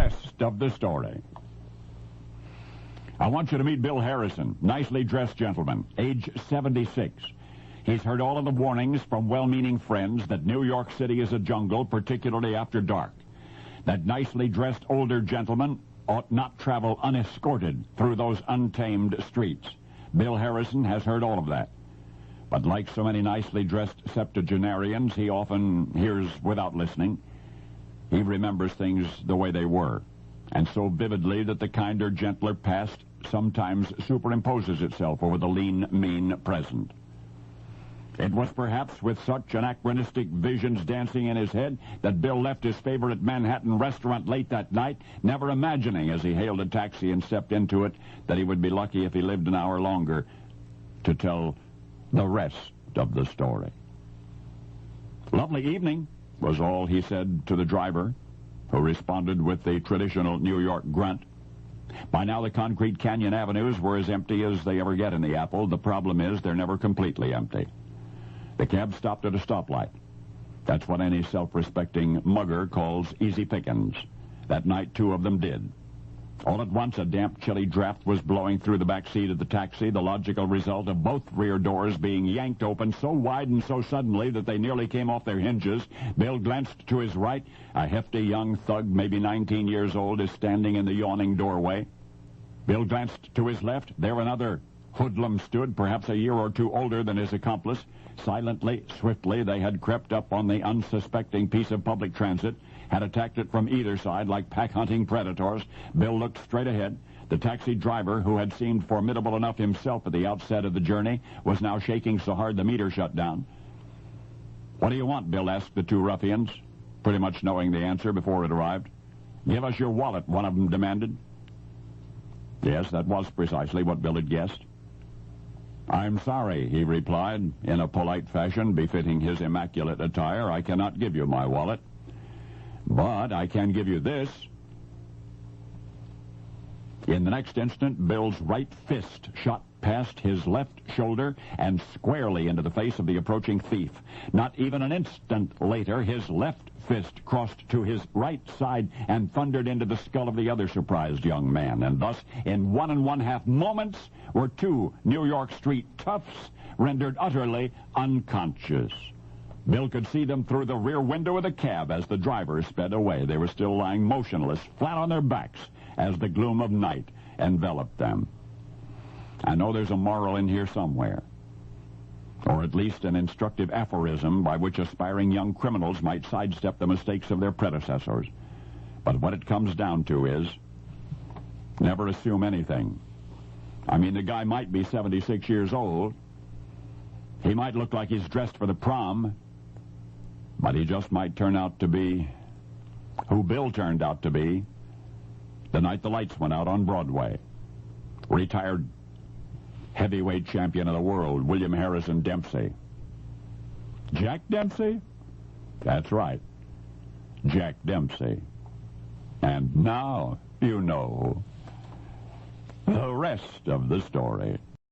rest of the story. I want you to meet Bill Harrison, nicely dressed gentleman, age 76. He's heard all of the warnings from well-meaning friends that New York City is a jungle, particularly after dark. That nicely dressed older gentleman ought not travel unescorted through those untamed streets. Bill Harrison has heard all of that. But like so many nicely dressed septuagenarians, he often hears without listening. He remembers things the way they were, and so vividly that the kinder, gentler past sometimes superimposes itself over the lean, mean present. It was perhaps with such anachronistic visions dancing in his head that Bill left his favorite Manhattan restaurant late that night, never imagining as he hailed a taxi and stepped into it that he would be lucky if he lived an hour longer to tell the rest of the story. "Lovely evening," was all he said to the driver, who responded with the traditional New York grunt. By now, the concrete canyon avenues were as empty as they ever get in the Apple. The problem is they're never completely empty. The cab stopped at a stoplight. That's what any self-respecting mugger calls easy pickings. That night, two of them did. All at once, a damp, chilly draft was blowing through the back seat of the taxi, the logical result of both rear doors being yanked open so wide and so suddenly that they nearly came off their hinges. Bill glanced to his right. A hefty young thug, maybe 19 years old, is standing in the yawning doorway. Bill glanced to his left. There another hoodlum stood, perhaps a year or two older than his accomplice. Silently, swiftly, they had crept up on the unsuspecting piece of public transit, had attacked it from either side like pack-hunting predators. Bill looked straight ahead. The taxi driver, who had seemed formidable enough himself at the outset of the journey, was now shaking so hard the meter shut down. "What do you want?" Bill asked the two ruffians, pretty much knowing the answer before it arrived. "Give us your wallet," one of them demanded. Yes, that was precisely what Bill had guessed. "I'm sorry," he replied, in a polite fashion befitting his immaculate attire. "I cannot give you my wallet. But I can give you this." In the next instant, Bill's right fist shot past his left shoulder and squarely into the face of the approaching thief. Not even an instant later, his left fist crossed to his right side and thundered into the skull of the other surprised young man. And thus, in 1.5 moments, were two New York street toughs rendered utterly unconscious. Bill could see them through the rear window of the cab as the driver sped away. They were still lying motionless, flat on their backs, as the gloom of night enveloped them. I know there's a moral in here somewhere, or at least an instructive aphorism by which aspiring young criminals might sidestep the mistakes of their predecessors. But what it comes down to is, never assume anything. I mean, the guy might be 76 years old. He might look like he's dressed for the prom. But he just might turn out to be who Bill turned out to be the night the lights went out on Broadway. Retired heavyweight champion of the world, William Harrison Dempsey. Jack Dempsey? That's right. Jack Dempsey. And now you know the rest of the story.